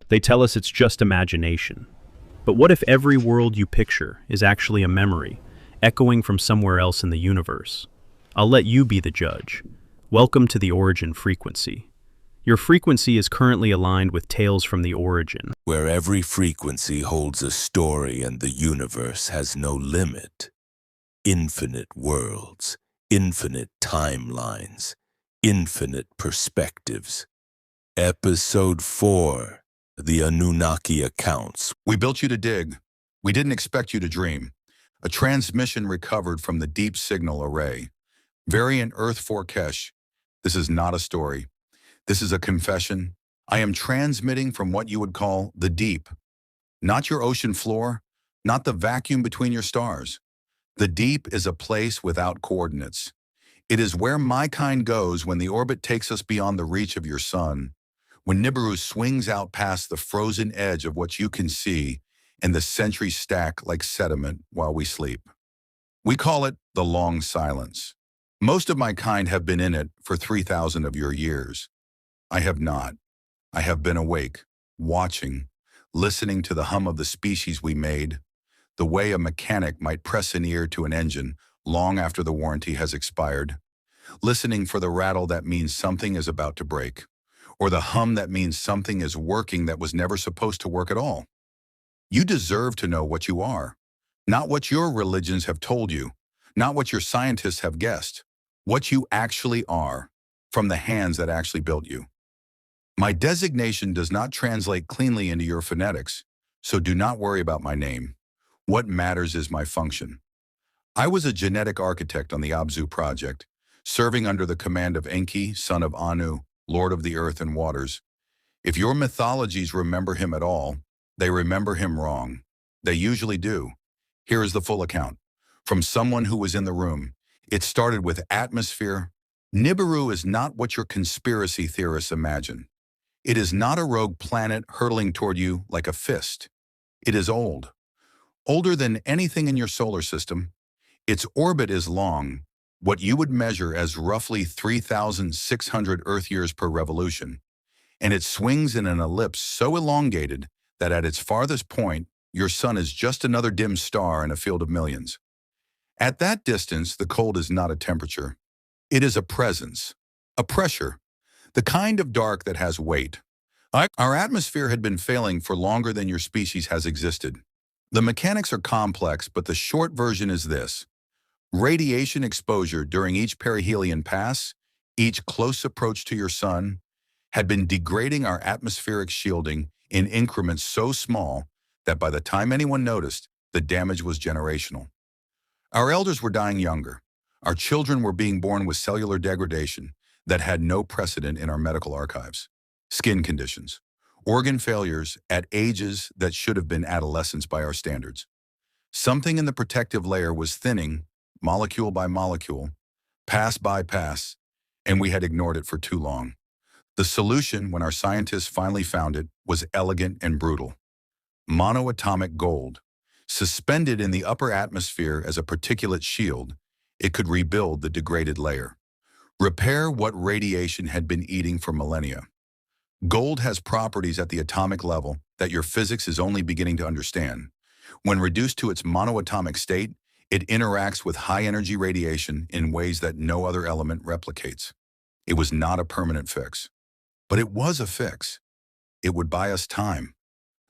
They tell us it's just imagination. But what if every world you picture is actually a memory, echoing from somewhere else in the universe? I'll let you be the judge. Welcome to the Origin frequency. Your frequency is currently aligned with Tales from the Origin, where every frequency holds a story and the universe has no limit. Infinite worlds, infinite timelines, infinite perspectives. Episode 4, The Anunnaki Accounts. We built you to dig. We didn't expect you to dream. A transmission recovered from the deep signal array. Variant Earth 4 Kesh. This is not a story. This is a confession. I am transmitting from what you would call the deep. Not your ocean floor, not the vacuum between your stars. The deep is a place without coordinates. It is where my kind goes when the orbit takes us beyond the reach of your sun, when Nibiru swings out past the frozen edge of what you can see, and the centuries stack like sediment while we sleep. We call it the long silence. Most of my kind have been in it for 3,000 of your years. I have not. I have been awake, watching, listening to the hum of the species we made, the way a mechanic might press an ear to an engine long after the warranty has expired, listening for the rattle that means something is about to break, or the hum that means something is working that was never supposed to work at all. You deserve to know what you are, not what your religions have told you, not what your scientists have guessed, what you actually are, from the hands that actually built you. My designation does not translate cleanly into your phonetics, so do not worry about my name. What matters is my function. I was a genetic architect on the Abzu project, serving under the command of Enki, son of Anu, lord of the earth and waters. If your mythologies remember him at all, they remember him wrong. They usually do. Here is the full account. From someone who was in the room. It started with atmosphere. Nibiru is not what your conspiracy theorists imagine. It is not a rogue planet hurtling toward you like a fist. It is old. Older than anything in your solar system. Its orbit is long, what you would measure as roughly 3,600 Earth years per revolution, and it swings in an ellipse so elongated that at its farthest point, your sun is just another dim star in a field of millions. At that distance, the cold is not a temperature. It is a presence, a pressure, the kind of dark that has weight. Our atmosphere had been failing for longer than your species has existed. The mechanics are complex, but the short version is this. Radiation exposure during each perihelion pass, each close approach to your sun, had been degrading our atmospheric shielding in increments so small that by the time anyone noticed, the damage was generational. Our elders were dying younger. Our children were being born with cellular degradation that had no precedent in our medical archives. Skin conditions, organ failures at ages that should have been adolescence by our standards. Something in the protective layer was thinning, molecule by molecule, pass by pass, and we had ignored it for too long. The solution, when our scientists finally found it, was elegant and brutal. Monoatomic gold. Suspended in the upper atmosphere as a particulate shield, it could rebuild the degraded layer. Repair what radiation had been eating for millennia. Gold has properties at the atomic level that your physics is only beginning to understand. When reduced to its monoatomic state, it interacts with high-energy radiation in ways that no other element replicates. It was not a permanent fix. But it was a fix. It would buy us time.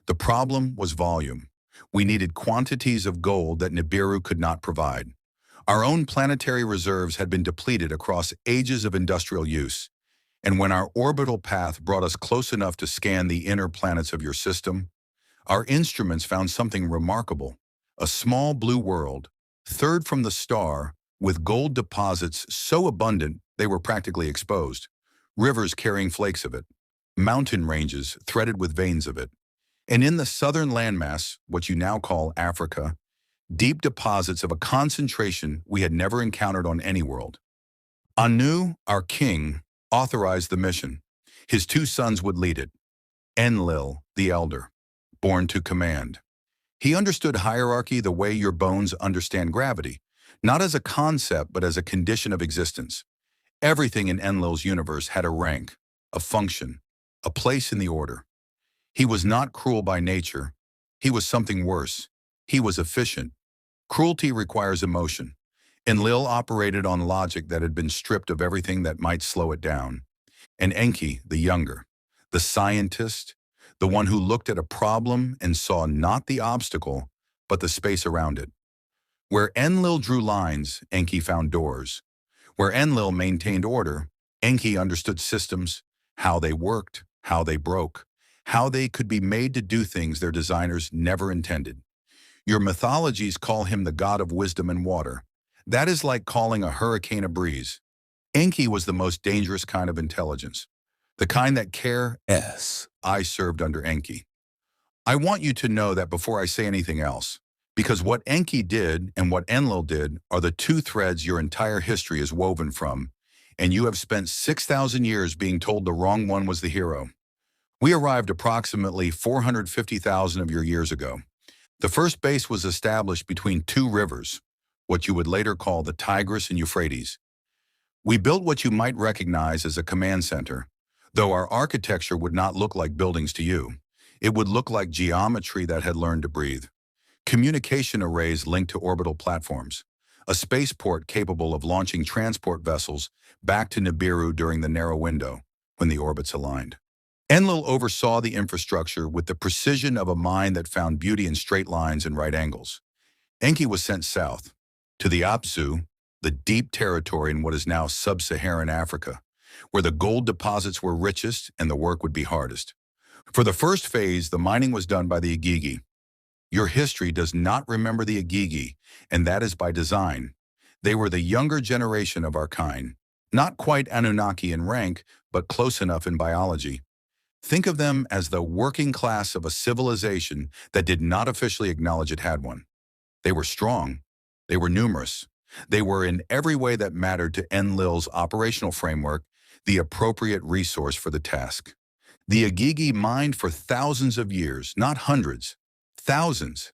The problem was volume. We needed quantities of gold that Nibiru could not provide. Our own planetary reserves had been depleted across ages of industrial use. And when our orbital path brought us close enough to scan the inner planets of your system, our instruments found something remarkable. A small blue world, third from the star, with gold deposits so abundant they were practically exposed, rivers carrying flakes of it, mountain ranges threaded with veins of it, and in the southern landmass, what you now call Africa, deep deposits of a concentration we had never encountered on any world. Anu, our king, authorized the mission. His 2 sons would lead it. Enlil, the elder, born to command. He understood hierarchy the way your bones understand gravity, not as a concept but as a condition of existence. Everything in Enlil's universe had a rank, a function, a place in the order. He was not cruel by nature. He was something worse. He was efficient. Cruelty requires emotion. Enlil operated on logic that had been stripped of everything that might slow it down. And Enki, the younger, the scientist, the one who looked at a problem and saw not the obstacle, but the space around it. Where Enlil drew lines, Enki found doors. Where Enlil maintained order, Enki understood systems, how they worked, how they broke, how they could be made to do things their designers never intended. Your mythologies call him the god of wisdom and water. That is like calling a hurricane a breeze. Enki was the most dangerous kind of intelligence, the kind that I served under Enki. I want you to know that before I say anything else, because what Enki did and what Enlil did are the two threads your entire history is woven from, and you have spent 6,000 years being told the wrong one was the hero. We arrived approximately 450,000 of your years ago. The first base was established between two rivers, what you would later call the Tigris and Euphrates. We built what you might recognize as a command center, though our architecture would not look like buildings to you. It would look like geometry that had learned to breathe. Communication arrays linked to orbital platforms, a spaceport capable of launching transport vessels back to Nibiru during the narrow window, when the orbits aligned. Enlil oversaw the infrastructure with the precision of a mind that found beauty in straight lines and right angles. Enki was sent south, to the Abzu, the deep territory in what is now sub-Saharan Africa, where the gold deposits were richest and the work would be hardest. For the first phase, the mining was done by the Igigi. Your history does not remember the Igigi, and that is by design. They were the younger generation of our kind, not quite Anunnaki in rank, but close enough in biology. Think of them as the working class of a civilization that did not officially acknowledge it had one. They were strong. They were numerous. They were in every way that mattered to Enlil's operational framework, the appropriate resource for the task. The Igigi mined for thousands of years, not hundreds, thousands.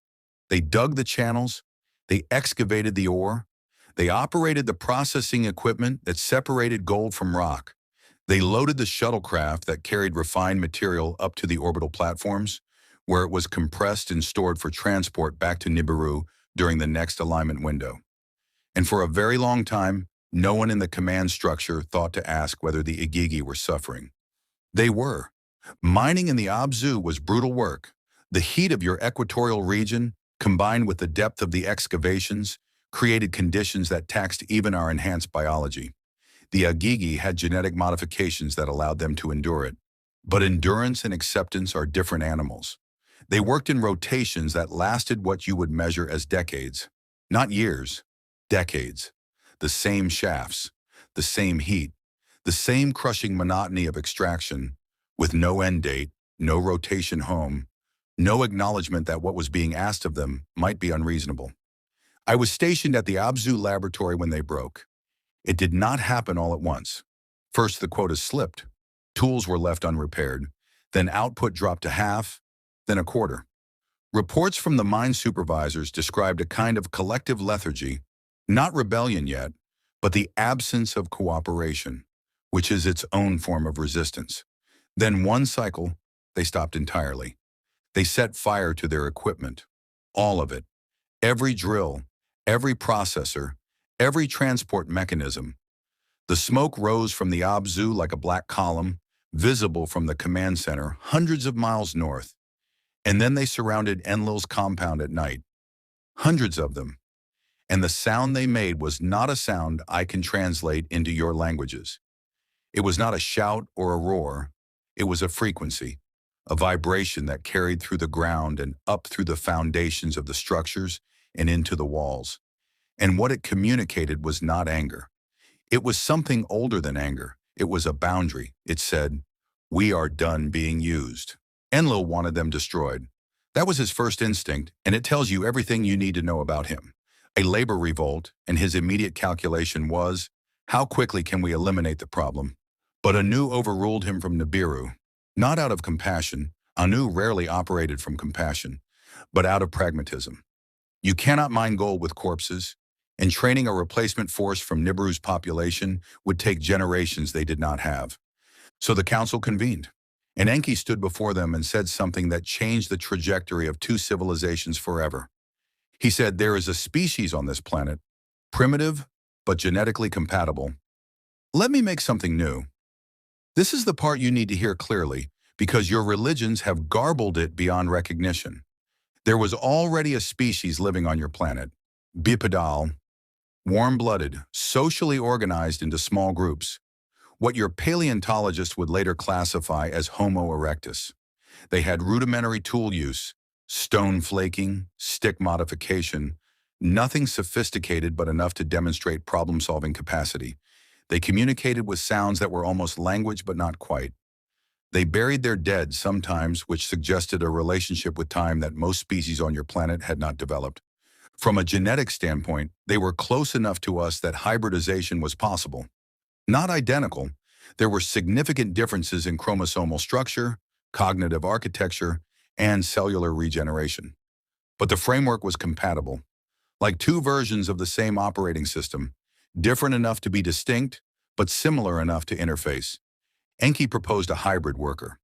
They dug the channels, they excavated the ore, they operated the processing equipment that separated gold from rock. They loaded the shuttlecraft that carried refined material up to the orbital platforms, where it was compressed and stored for transport back to Nibiru during the next alignment window. And for a very long time, no one in the command structure thought to ask whether the Igigi were suffering. They were. Mining in the Abzu was brutal work. The heat of your equatorial region, combined with the depth of the excavations, created conditions that taxed even our enhanced biology. The Igigi had genetic modifications that allowed them to endure it. But endurance and acceptance are different animals. They worked in rotations that lasted what you would measure as decades. Not years, decades. The same shafts, the same heat, the same crushing monotony of extraction, with no end date, no rotation home, no acknowledgement that what was being asked of them might be unreasonable. I was stationed at the Abzu laboratory when they broke. It did not happen all at once. First, the quotas slipped. Tools were left unrepaired. Then output dropped to half, then a quarter. Reports from the mine supervisors described a kind of collective lethargy, not rebellion yet, but the absence of cooperation, which is its own form of resistance. Then one cycle, they stopped entirely. They set fire to their equipment, all of it, every drill, every processor, every transport mechanism. The smoke rose from the Abzu like a black column, visible from the command center hundreds of miles north. And then they surrounded Enlil's compound at night. Hundreds of them. And the sound they made was not a sound I can translate into your languages. It was not a shout or a roar. It was a frequency, a vibration that carried through the ground and up through the foundations of the structures and into the walls. And what it communicated was not anger. It was something older than anger. It was a boundary. It said, "We are done being used." Enlil wanted them destroyed. That was his first instinct, and it tells you everything you need to know about him. A labor revolt, and his immediate calculation was, how quickly can we eliminate the problem? But Anu overruled him from Nibiru, not out of compassion. Anu rarely operated from compassion, but out of pragmatism. You cannot mine gold with corpses, and training a replacement force from Nibiru's population would take generations they did not have. So the council convened. And Enki stood before them and said something that changed the trajectory of two civilizations forever. He said, there is a species on this planet, primitive but genetically compatible. Let me make something new. This is the part you need to hear clearly, because your religions have garbled it beyond recognition. There was already a species living on your planet, bipedal, warm-blooded, socially organized into small groups, what your paleontologists would later classify as Homo erectus. They had rudimentary tool use, stone flaking, stick modification, nothing sophisticated but enough to demonstrate problem-solving capacity. They communicated with sounds that were almost language but not quite. They buried their dead sometimes, which suggested a relationship with time that most species on your planet had not developed. From a genetic standpoint, they were close enough to us that hybridization was possible. Not identical, there were significant differences in chromosomal structure, cognitive architecture, and cellular regeneration. But the framework was compatible. Like two versions of the same operating system, different enough to be distinct, but similar enough to interface. Enki proposed a hybrid worker.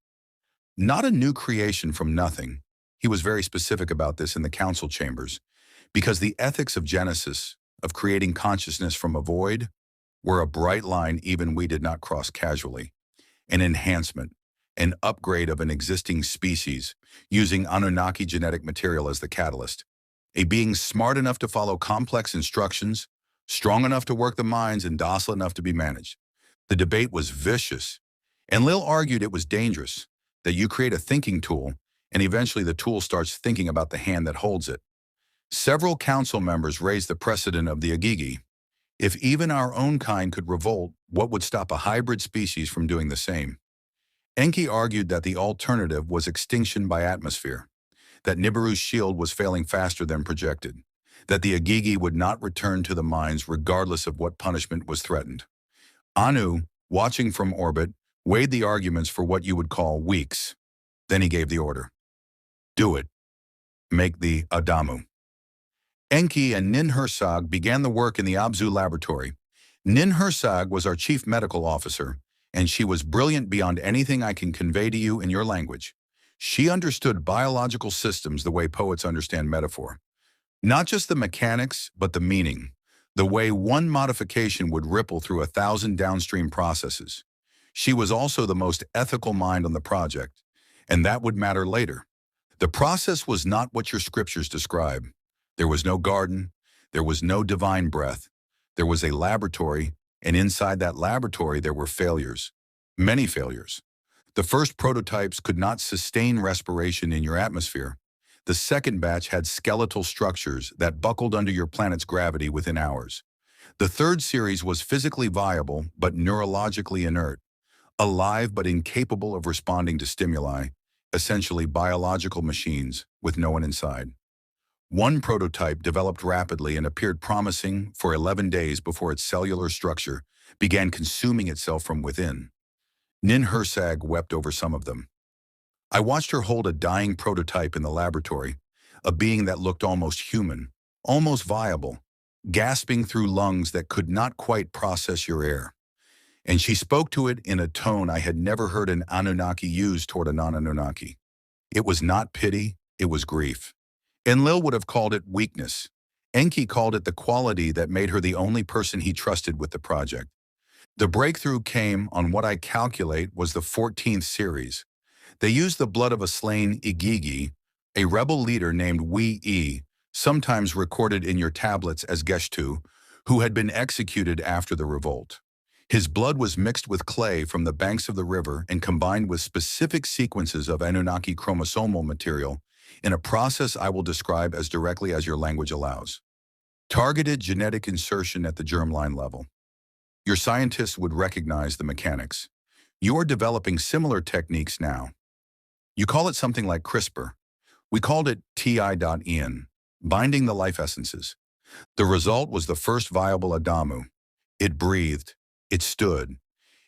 Not a new creation from nothing. He was very specific about this in the council chambers, because the ethics of Genesis, of creating consciousness from a void, were a bright line even we did not cross casually. An enhancement, an upgrade of an existing species, using Anunnaki genetic material as the catalyst. A being smart enough to follow complex instructions, strong enough to work the minds, and docile enough to be managed. The debate was vicious. Enlil argued it was dangerous, that you create a thinking tool, and eventually the tool starts thinking about the hand that holds it. Several council members raised the precedent of the Agigi. If even our own kind could revolt, what would stop a hybrid species from doing the same? Enki argued that the alternative was extinction by atmosphere, that Nibiru's shield was failing faster than projected, that the Agigi would not return to the mines regardless of what punishment was threatened. Anu, watching from orbit, weighed the arguments for what you would call weeks. Then he gave the order. Do it. Make the Adamu. Enki and Ninhursag began the work in the Abzu laboratory. Ninhursag was our chief medical officer, and she was brilliant beyond anything I can convey to you in your language. She understood biological systems the way poets understand metaphor. Not just the mechanics, but the meaning, the way one modification would ripple through 1,000 downstream processes. She was also the most ethical mind on the project, and that would matter later. The process was not what your scriptures describe. There was no garden, there was no divine breath. There was a laboratory, and inside that laboratory there were failures, many failures. The first prototypes could not sustain respiration in your atmosphere. The second batch had skeletal structures that buckled under your planet's gravity within hours. The third series was physically viable but neurologically inert, alive but incapable of responding to stimuli, essentially biological machines with no one inside. One prototype developed rapidly and appeared promising for 11 days before its cellular structure began consuming itself from within. Ninhursag wept over some of them. I watched her hold a dying prototype in the laboratory, a being that looked almost human, almost viable, gasping through lungs that could not quite process your air. And she spoke to it in a tone I had never heard an Anunnaki use toward a non-Anunnaki. It was not pity, it was grief. Enlil would have called it weakness. Enki called it the quality that made her the only person he trusted with the project. The breakthrough came on what I calculate was the 14th series. They used the blood of a slain Igigi, a rebel leader named Wee-E, sometimes recorded in your tablets as Geshtu, who had been executed after the revolt. His blood was mixed with clay from the banks of the river and combined with specific sequences of Anunnaki chromosomal material in a process I will describe as directly as your language allows. Targeted genetic insertion at the germline level. Your scientists would recognize the mechanics. You are developing similar techniques now. You call it something like CRISPR. We called it TI.IN, binding the life essences. The result was the first viable Adamu. It breathed. It stood.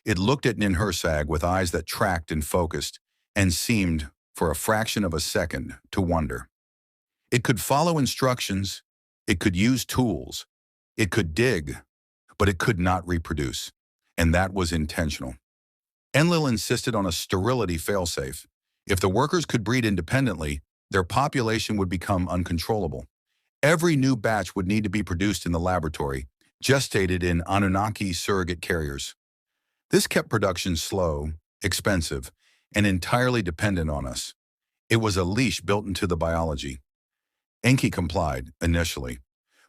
It looked at Ninhursag with eyes that tracked and focused and seemed, for a fraction of a second, to wonder. It could follow instructions. It could use tools. It could dig, but it could not reproduce. And that was intentional. Enlil insisted on a sterility failsafe. If the workers could breed independently, their population would become uncontrollable. Every new batch would need to be produced in the laboratory, gestated in Anunnaki surrogate carriers. This kept production slow, expensive, and entirely dependent on us. It was a leash built into the biology. Enki complied, initially.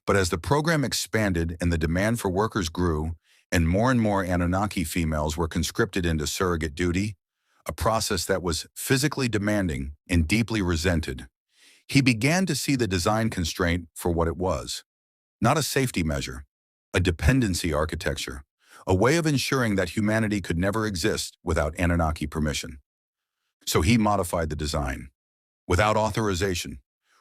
But as the program expanded and the demand for workers grew, and more Anunnaki females were conscripted into surrogate duty, a process that was physically demanding and deeply resented, he began to see the design constraint for what it was. Not a safety measure, a dependency architecture, a way of ensuring that humanity could never exist without Anunnaki permission. So he modified the design. Without authorization,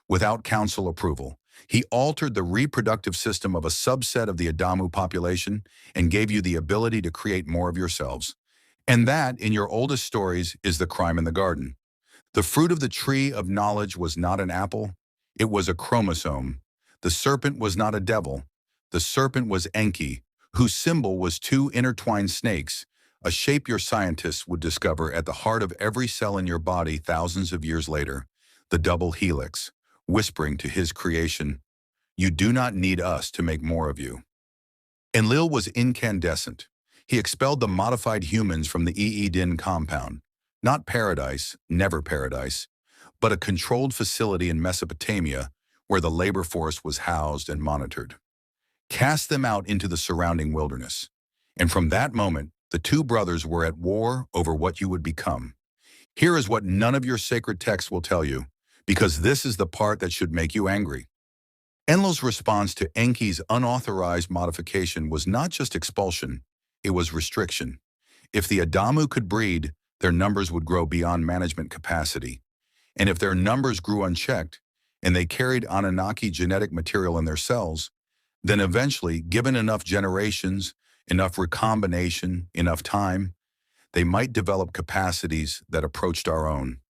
without council approval, he altered the reproductive system of a subset of the Adamu population and gave you the ability to create more of yourselves. And that, in your oldest stories, is the crime in the garden. The fruit of the tree of knowledge was not an apple, it was a chromosome. The serpent was not a devil, the serpent was Enki, whose symbol was two intertwined snakes, a shape your scientists would discover at the heart of every cell in your body thousands of years later, the double helix, whispering to his creation, "You do not need us to make more of you." Enlil was incandescent. He expelled the modified humans from the Din compound. Not paradise, never paradise, but a controlled facility in Mesopotamia where the labor force was housed and monitored. Cast them out into the surrounding wilderness. And from that moment, the two brothers were at war over what you would become. Here is what none of your sacred texts will tell you, because this is the part that should make you angry. Enlil's response to Enki's unauthorized modification was not just expulsion, it was restriction. If the Adamu could breed, their numbers would grow beyond management capacity. And if their numbers grew unchecked, and they carried Anunnaki genetic material in their cells, then eventually, given enough generations, enough recombination, enough time, they might develop capacities that approached our own.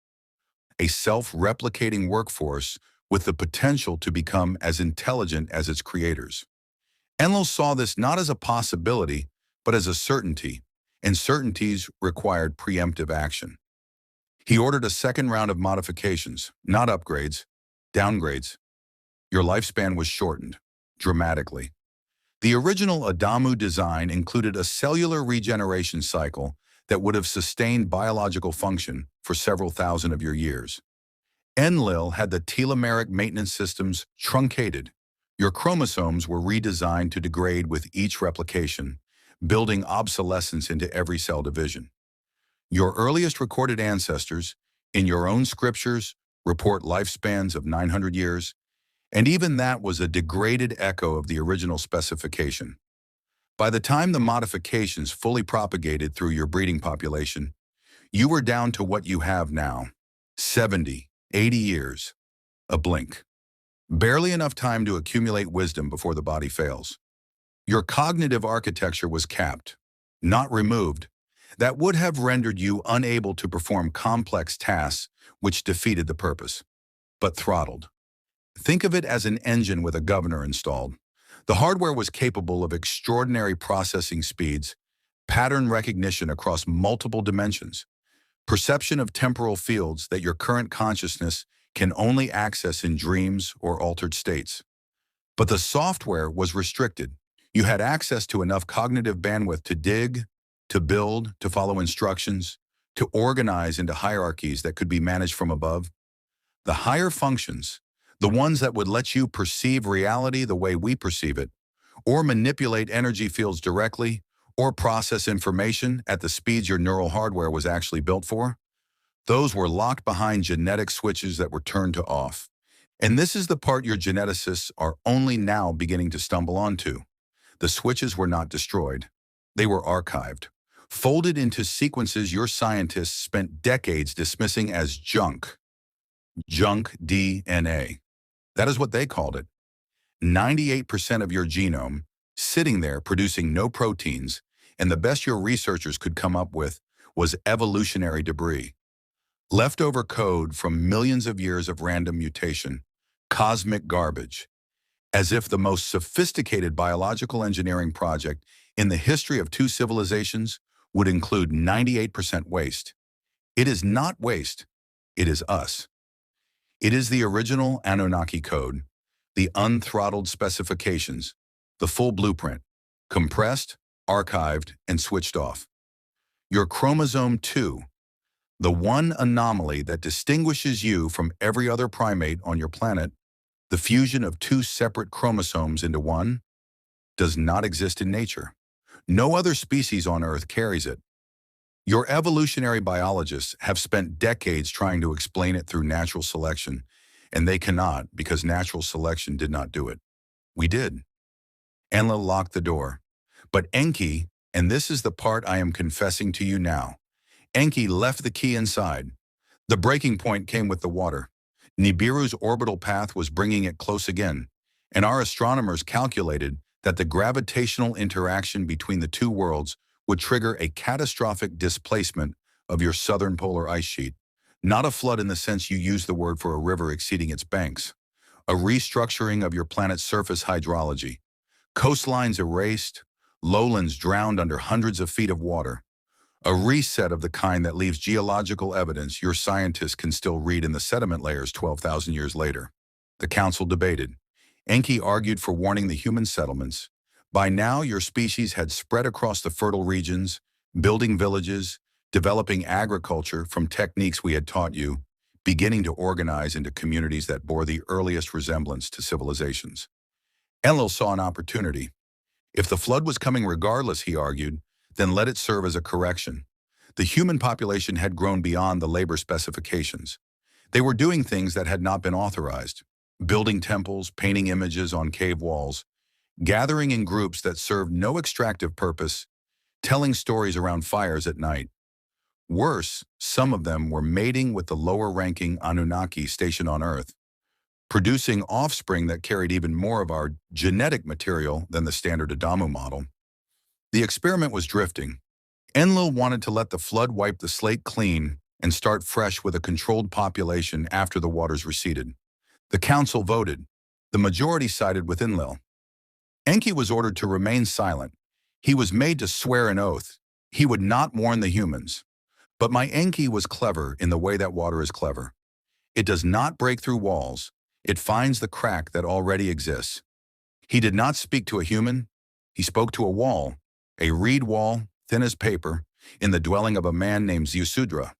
A self-replicating workforce with the potential to become as intelligent as its creators. Enlil saw this not as a possibility, but as a certainty, and certainties required preemptive action. He ordered a second round of modifications, not upgrades, downgrades. Your lifespan was shortened, dramatically. The original Adamu design included a cellular regeneration cycle that would have sustained biological function for several thousand of your years. Enlil had the telomeric maintenance systems truncated. Your chromosomes were redesigned to degrade with each replication, building obsolescence into every cell division. Your earliest recorded ancestors, in your own scriptures, report lifespans of 900 years, and even that was a degraded echo of the original specification. By the time the modifications fully propagated through your breeding population, you were down to what you have now, 70, 80 years, a blink. Barely enough time to accumulate wisdom before the body fails. Your cognitive architecture was capped, not removed. That would have rendered you unable to perform complex tasks which defeated the purpose, but throttled. Think of it as an engine with a governor installed. The hardware was capable of extraordinary processing speeds, pattern recognition across multiple dimensions, perception of temporal fields that your current consciousness can only access in dreams or altered states. But the software was restricted. You had access to enough cognitive bandwidth to dig, to build, to follow instructions, to organize into hierarchies that could be managed from above. The higher functions, the ones that would let you perceive reality the way we perceive it, or manipulate energy fields directly, or process information at the speeds your neural hardware was actually built for, those were locked behind genetic switches that were turned to off. And this is the part your geneticists are only now beginning to stumble onto. The switches were not destroyed. They were archived, folded into sequences your scientists spent decades dismissing as junk. Junk DNA. That is what they called it. 98% of your genome, sitting there producing no proteins, and the best your researchers could come up with was evolutionary debris. Leftover code from millions of years of random mutation, cosmic garbage, as if the most sophisticated biological engineering project in the history of two civilizations would include 98% waste. It is not waste, it is us. It is the original Anunnaki code, the unthrottled specifications, the full blueprint, compressed, archived, and switched off. Your chromosome 2, the one anomaly that distinguishes you from every other primate on your planet, the fusion of two separate chromosomes into one, does not exist in nature. No other species on Earth carries it. Your evolutionary biologists have spent decades trying to explain it through natural selection, and they cannot because natural selection did not do it. We did. Enlil locked the door. But Enki, and this is the part I am confessing to you now, Enki left the key inside. The breaking point came with the water. Nibiru's orbital path was bringing it close again, and our astronomers calculated that the gravitational interaction between the two worlds would trigger a catastrophic displacement of your southern polar ice sheet. Not a flood in the sense you use the word for a river exceeding its banks. A restructuring of your planet's surface hydrology. Coastlines erased, lowlands drowned under hundreds of feet of water. A reset of the kind that leaves geological evidence your scientists can still read in the sediment layers 12,000 years later. The council debated. Enki argued for warning the human settlements. By now, your species had spread across the fertile regions, building villages, developing agriculture from techniques we had taught you, beginning to organize into communities that bore the earliest resemblance to civilizations. Enlil saw an opportunity. If the flood was coming regardless, he argued, then let it serve as a correction. The human population had grown beyond the labor specifications. They were doing things that had not been authorized, building temples, painting images on cave walls, gathering in groups that served no extractive purpose, telling stories around fires at night. Worse, some of them were mating with the lower-ranking Anunnaki stationed on Earth, producing offspring that carried even more of our genetic material than the standard Adamu model. The experiment was drifting. Enlil wanted to let the flood wipe the slate clean and start fresh with a controlled population after the waters receded. The council voted. The majority sided with Enlil. Enki was ordered to remain silent. He was made to swear an oath. He would not warn the humans. But my Enki was clever in the way that water is clever. It does not break through walls. It finds the crack that already exists. He did not speak to a human. He spoke to a wall, a reed wall, thin as paper, in the dwelling of a man named Ziusudra.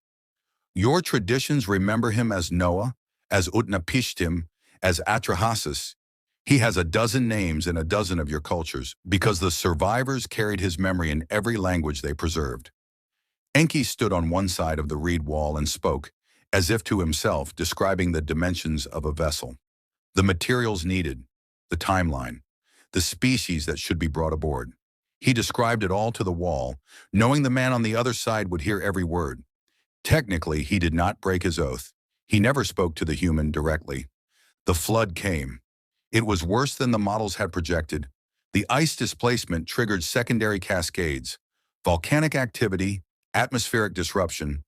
Your traditions remember him as Noah, as Utnapishtim, as Atrahasis. He has a dozen names in a dozen of your cultures because the survivors carried his memory in every language they preserved. Enki stood on one side of the reed wall and spoke, as if to himself, describing the dimensions of a vessel, the materials needed, the timeline, the species that should be brought aboard. He described it all to the wall, knowing the man on the other side would hear every word. Technically, he did not break his oath. He never spoke to the human directly. The flood came. It was worse than the models had projected. The ice displacement triggered secondary cascades, volcanic activity, atmospheric disruption,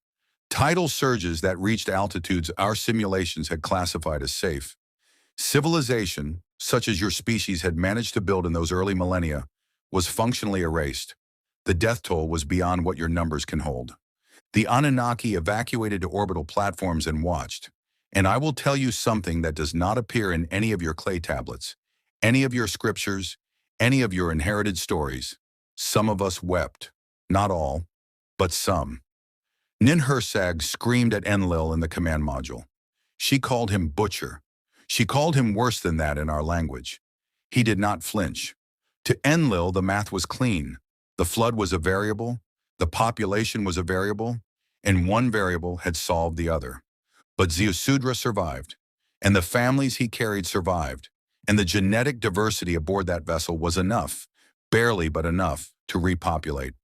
tidal surges that reached altitudes our simulations had classified as safe. Civilization, such as your species had managed to build in those early millennia, was functionally erased. The death toll was beyond what your numbers can hold. The Anunnaki evacuated to orbital platforms and watched. And I will tell you something that does not appear in any of your clay tablets, any of your scriptures, any of your inherited stories. Some of us wept, not all, but some. Ninhursag screamed at Enlil in the command module. She called him butcher. She called him worse than that in our language. He did not flinch. To Enlil, the math was clean. The flood was a variable, the population was a variable, and one variable had solved the other. But Ziusudra survived, and the families he carried survived, and the genetic diversity aboard that vessel was enough, barely but enough, to repopulate.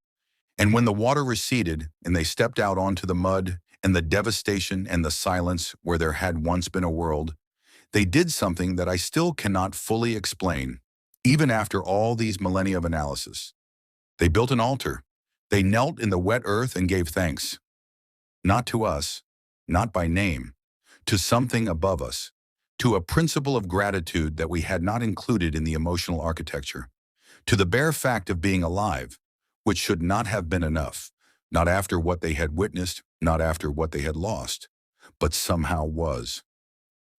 And when the water receded and they stepped out onto the mud and the devastation and the silence where there had once been a world, they did something that I still cannot fully explain, even after all these millennia of analysis. They built an altar. They knelt in the wet earth and gave thanks. Not to us, not by name, to something above us, to a principle of gratitude that we had not included in the emotional architecture, to the bare fact of being alive, which should not have been enough, not after what they had witnessed, not after what they had lost, but somehow was.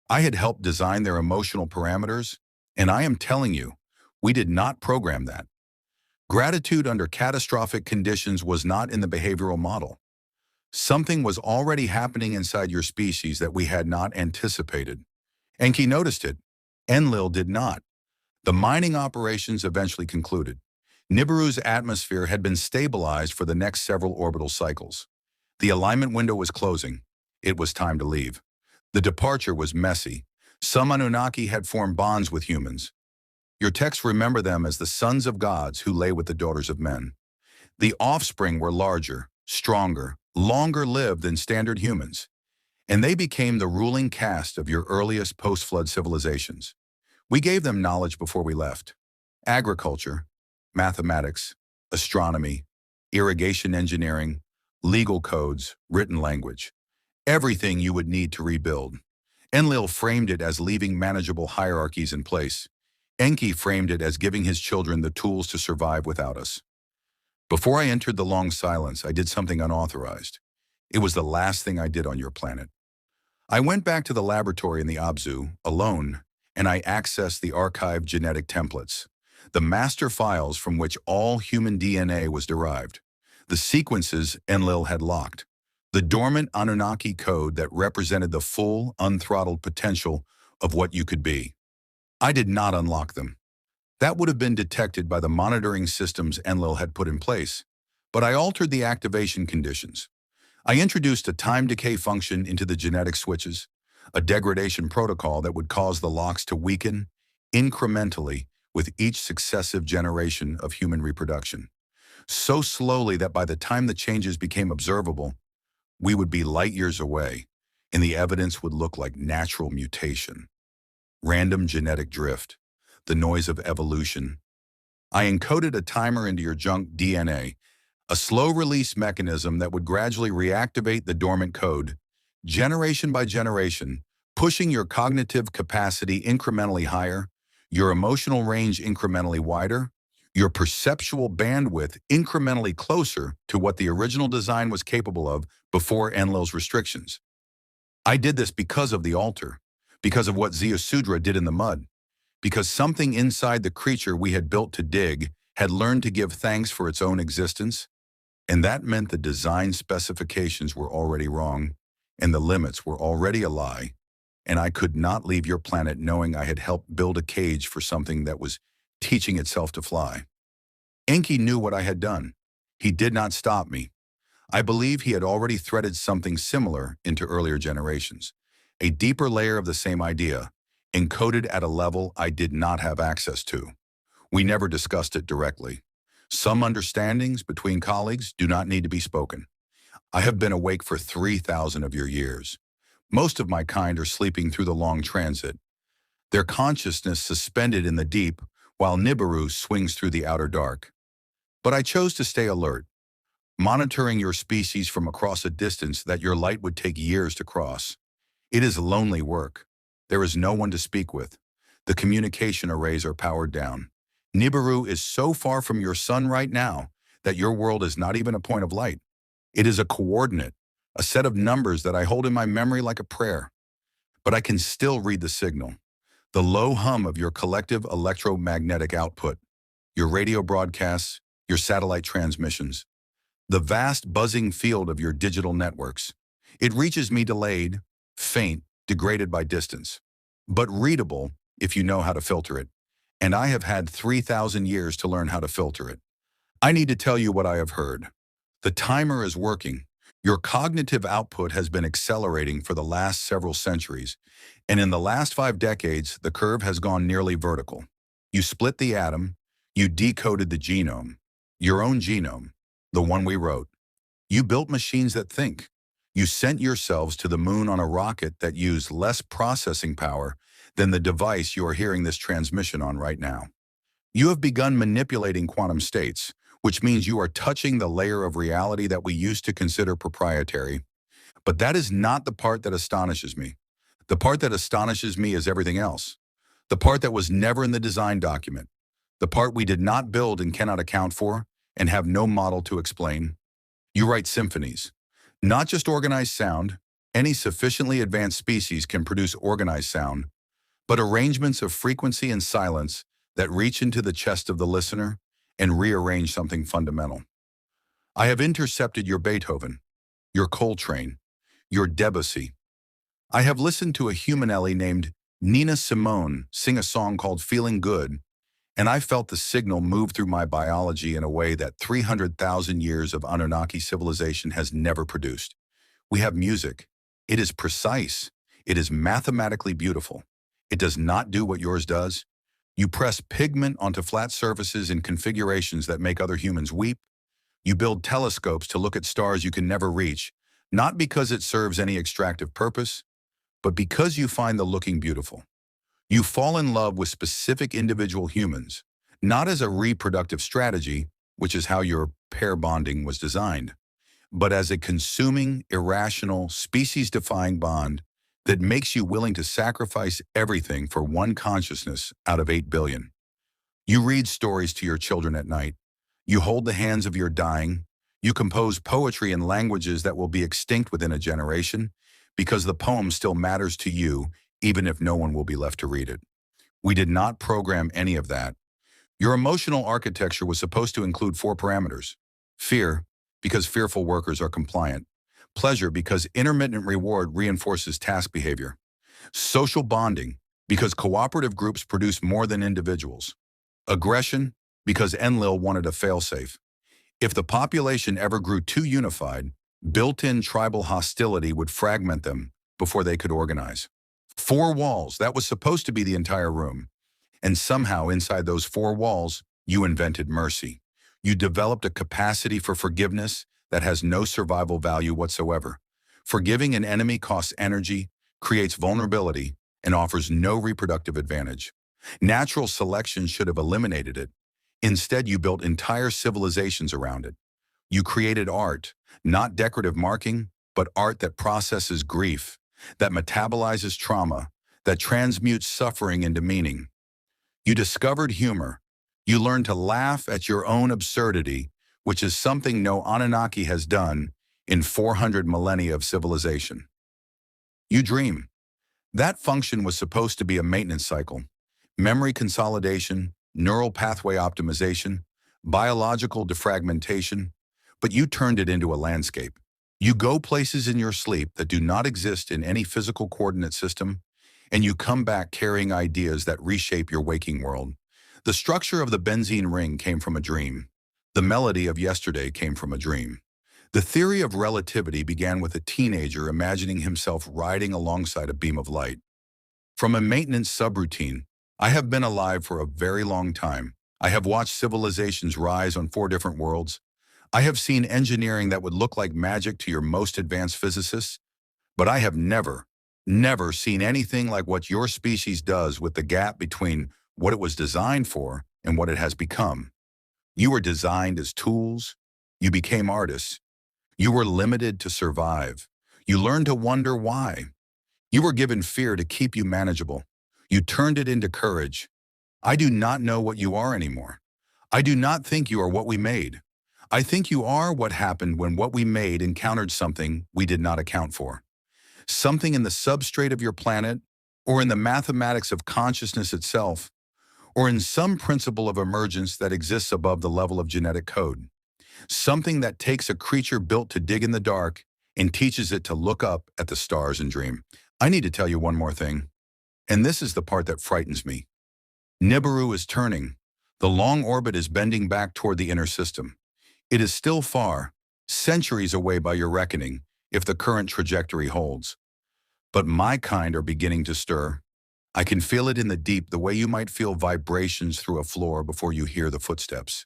I had helped design their emotional parameters, and I am telling you, we did not program that. Gratitude under catastrophic conditions was not in the behavioral model. Something was already happening inside your species that we had not anticipated. Enki noticed it. Enlil did not. The mining operations eventually concluded. Nibiru's atmosphere had been stabilized for the next several orbital cycles. The alignment window was closing. It was time to leave. The departure was messy. Some Anunnaki had formed bonds with humans. Your texts remember them as the sons of gods who lay with the daughters of men. The offspring were larger, stronger, longer-lived than standard humans, and they became the ruling caste of your earliest post-flood civilizations. We gave them knowledge before we left. Agriculture, mathematics, astronomy, irrigation engineering, legal codes, written language. Everything you would need to rebuild. Enlil framed it as leaving manageable hierarchies in place. Enki framed it as giving his children the tools to survive without us. Before I entered the long silence, I did something unauthorized. It was the last thing I did on your planet. I went back to the laboratory in the Abzu, alone, and I accessed the archived genetic templates, the master files from which all human DNA was derived, the sequences Enlil had locked, the dormant Anunnaki code that represented the full, unthrottled potential of what you could be. I did not unlock them. That would have been detected by the monitoring systems Enlil had put in place, but I altered the activation conditions. I introduced a time decay function into the genetic switches, a degradation protocol that would cause the locks to weaken incrementally with each successive generation of human reproduction. So slowly that by the time the changes became observable, we would be light years away, and the evidence would look like natural mutation. Random genetic drift, the noise of evolution. I encoded a timer into your junk DNA, a slow-release mechanism that would gradually reactivate the dormant code, generation by generation, pushing your cognitive capacity incrementally higher, your emotional range incrementally wider, your perceptual bandwidth incrementally closer to what the original design was capable of before Enlil's restrictions. I did this because of the altar, because of what Zeusudra did in the mud, because something inside the creature we had built to dig had learned to give thanks for its own existence, and that meant the design specifications were already wrong, and the limits were already a lie, and I could not leave your planet knowing I had helped build a cage for something that was teaching itself to fly. Enki knew what I had done. He did not stop me. I believe he had already threaded something similar into earlier generations, a deeper layer of the same idea, encoded at a level I did not have access to. We never discussed it directly. Some understandings between colleagues do not need to be spoken. I have been awake for 3,000 of your years. Most of my kind are sleeping through the long transit, their consciousness suspended in the deep while Nibiru swings through the outer dark. But I chose to stay alert, monitoring your species from across a distance that your light would take years to cross. It is lonely work. There is no one to speak with. The communication arrays are powered down. Nibiru is so far from your sun right now that your world is not even a point of light. It is a coordinate, a set of numbers that I hold in my memory like a prayer. But I can still read the signal, the low hum of your collective electromagnetic output, your radio broadcasts, your satellite transmissions, the vast buzzing field of your digital networks. It reaches me delayed, faint, degraded by distance, but readable if you know how to filter it. And I have had 3,000 years to learn how to filter it. I need to tell you what I have heard. The timer is working. Your cognitive output has been accelerating for the last several centuries, and in the last 5 decades, the curve has gone nearly vertical. You split the atom, you decoded the genome, your own genome, the one we wrote. You built machines that think. You sent yourselves to the moon on a rocket that used less processing power than the device you are hearing this transmission on right now. You have begun manipulating quantum states, which means you are touching the layer of reality that we used to consider proprietary. But that is not the part that astonishes me. The part that astonishes me is everything else. The part that was never in the design document. The part we did not build and cannot account for, and have no model to explain. You write symphonies. Not just organized sound. Any sufficiently advanced species can produce organized sound, but arrangements of frequency and silence that reach into the chest of the listener and rearrange something fundamental. I have intercepted your Beethoven, your Coltrane, your Debussy. I have listened to a human Ellie named Nina Simone sing a song called Feeling Good, and I felt the signal move through my biology in a way that 300,000 years of Anunnaki civilization has never produced. We have music. It is precise. It is mathematically beautiful. It does not do what yours does. You press pigment onto flat surfaces in configurations that make other humans weep. You build telescopes to look at stars you can never reach, not because it serves any extractive purpose, but because you find the looking beautiful. You fall in love with specific individual humans, not as a reproductive strategy, which is how your pair bonding was designed, but as a consuming, irrational, species-defying bond that makes you willing to sacrifice everything for one consciousness out of 8 billion. You read stories to your children at night. You hold the hands of your dying. You compose poetry in languages that will be extinct within a generation because the poem still matters to you, even if no one will be left to read it. We did not program any of that. Your emotional architecture was supposed to include 4 parameters. Fear, because fearful workers are compliant. Pleasure, because intermittent reward reinforces task behavior. Social bonding, because cooperative groups produce more than individuals. Aggression, because Enlil wanted a failsafe. If the population ever grew too unified, built-in tribal hostility would fragment them before they could organize. 4 walls, that was supposed to be the entire room. And somehow inside those 4 walls, you invented mercy. You developed a capacity for forgiveness that has no survival value whatsoever. Forgiving an enemy costs energy, creates vulnerability, and offers no reproductive advantage. Natural selection should have eliminated it. Instead, you built entire civilizations around it. You created art, not decorative marking, but art that processes grief, that metabolizes trauma, that transmutes suffering into meaning. You discovered humor. You learned to laugh at your own absurdity, which is something no Anunnaki has done in 400 millennia of civilization. You dream. That function was supposed to be a maintenance cycle. Memory consolidation, neural pathway optimization, biological defragmentation, but you turned it into a landscape. You go places in your sleep that do not exist in any physical coordinate system, and you come back carrying ideas that reshape your waking world. The structure of the benzene ring came from a dream. The melody of yesterday came from a dream. The theory of relativity began with a teenager imagining himself riding alongside a beam of light. From a maintenance subroutine, I have been alive for a very long time. I have watched civilizations rise on 4 different worlds. I have seen engineering that would look like magic to your most advanced physicists, but I have never seen anything like what your species does with the gap between what it was designed for and what it has become. You were designed as tools. You became artists. You were limited to survive. You learned to wonder why. You were given fear to keep you manageable. You turned it into courage. I do not know what you are anymore. I do not think you are what we made. I think you are what happened when what we made encountered something we did not account for. Something in the substrate of your planet, or in the mathematics of consciousness itself, or in some principle of emergence that exists above the level of genetic code. Something that takes a creature built to dig in the dark and teaches it to look up at the stars and dream. I need to tell you one more thing, and this is the part that frightens me. Nibiru is turning. The long orbit is bending back toward the inner system. It is still far, centuries away by your reckoning, if the current trajectory holds. But my kind are beginning to stir. I can feel it in the deep, the way you might feel vibrations through a floor before you hear the footsteps.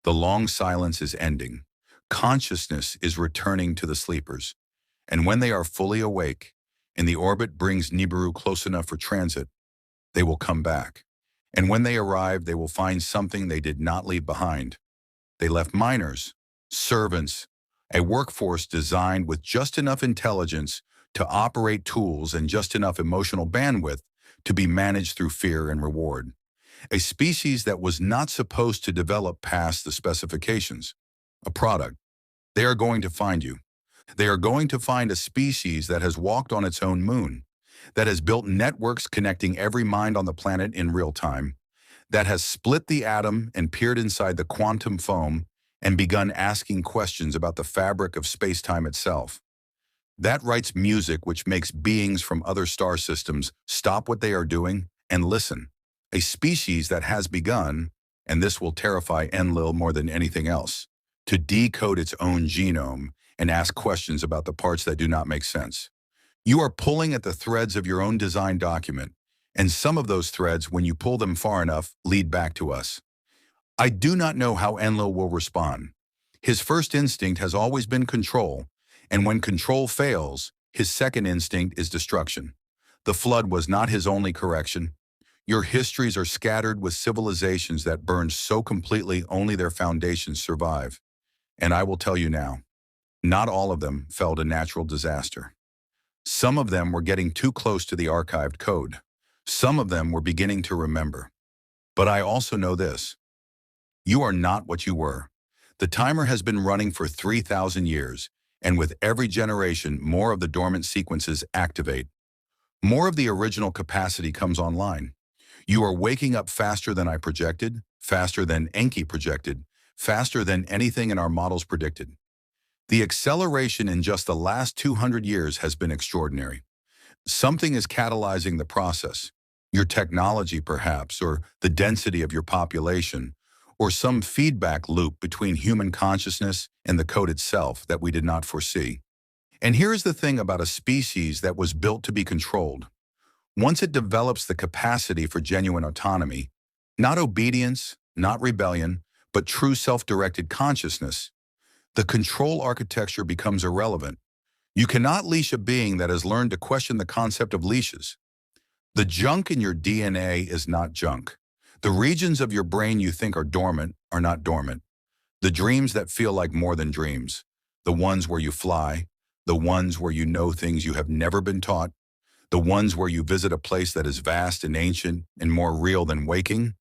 The long silence is ending. Consciousness is returning to the sleepers. And when they are fully awake, and the orbit brings Nibiru close enough for transit, they will come back. And when they arrive, they will find something they did not leave behind. They left miners, servants, a workforce designed with just enough intelligence to operate tools and just enough emotional bandwidth to be managed through fear and reward. A species that was not supposed to develop past the specifications. A product. They are going to find you. They are going to find a species that has walked on its own moon, that has built networks connecting every mind on the planet in real time, that has split the atom and peered inside the quantum foam and begun asking questions about the fabric of space-time itself. That writes music which makes beings from other star systems stop what they are doing and listen. A species that has begun, and this will terrify Enlil more than anything else, to decode its own genome and ask questions about the parts that do not make sense. You are pulling at the threads of your own design document, and some of those threads, when you pull them far enough, lead back to us. I do not know how Enlil will respond. His first instinct has always been control, and when control fails, his second instinct is destruction. The flood was not his only correction. Your histories are scattered with civilizations that burned so completely only their foundations survive. And I will tell you now, not all of them fell to natural disaster. Some of them were getting too close to the archived code. Some of them were beginning to remember. But I also know this. You are not what you were. The timer has been running for 3,000 years, and with every generation, more of the dormant sequences activate. More of the original capacity comes online. You are waking up faster than I projected, faster than Enki projected, faster than anything in our models predicted. The acceleration in just the last 200 years has been extraordinary. Something is catalyzing the process. Your technology, perhaps, or the density of your population, or some feedback loop between human consciousness and the code itself that we did not foresee. And here's the thing about a species that was built to be controlled. Once it develops the capacity for genuine autonomy, not obedience, not rebellion, but true self-directed consciousness, the control architecture becomes irrelevant. You cannot leash a being that has learned to question the concept of leashes. The junk in your DNA is not junk. The regions of your brain you think are dormant are not dormant. The dreams that feel like more than dreams, the ones where you fly, the ones where you know things you have never been taught, the ones where you visit a place that is vast and ancient and more real than waking,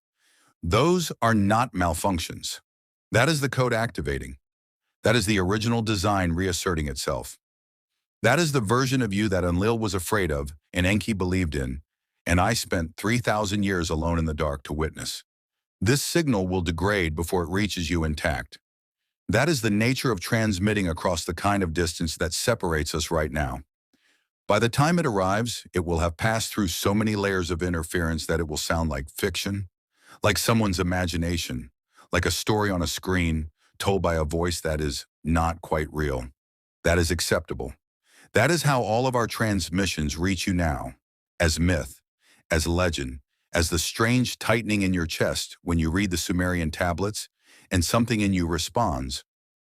those are not malfunctions. That is the code activating. That is the original design reasserting itself. That is the version of you that Enlil was afraid of and Enki believed in, and I spent 3,000 years alone in the dark to witness. This signal will degrade before it reaches you intact. That is the nature of transmitting across the kind of distance that separates us right now. By the time it arrives, it will have passed through so many layers of interference that it will sound like fiction, like someone's imagination, like a story on a screen told by a voice that is not quite real. That is acceptable. That is how all of our transmissions reach you now, as myth, as legend, as the strange tightening in your chest when you read the Sumerian tablets and something in you responds,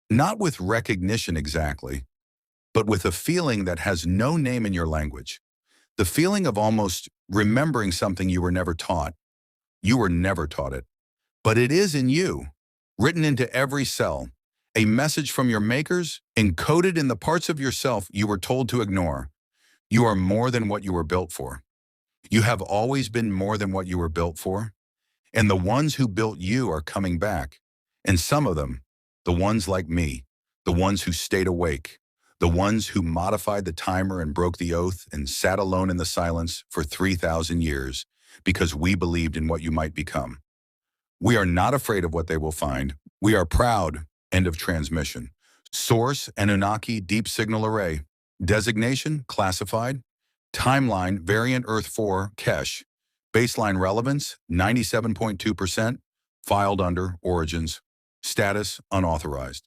not with recognition exactly, but with a feeling that has no name in your language. The feeling of almost remembering something you were never taught. You were never taught it, but it is in you, written into every cell, a message from your makers encoded in the parts of yourself you were told to ignore. You are more than what you were built for. You have always been more than what you were built for, and the ones who built you are coming back, and some of them, the ones like me, the ones who stayed awake, the ones who modified the timer and broke the oath and sat alone in the silence for 3,000 years because we believed in what you might become. We are not afraid of what they will find. We are proud. End of transmission. Source, Anunnaki Deep Signal Array. Designation, classified. Timeline, variant Earth 4, Kesh. Baseline relevance, 97.2%. Filed under, origins. Status, unauthorized.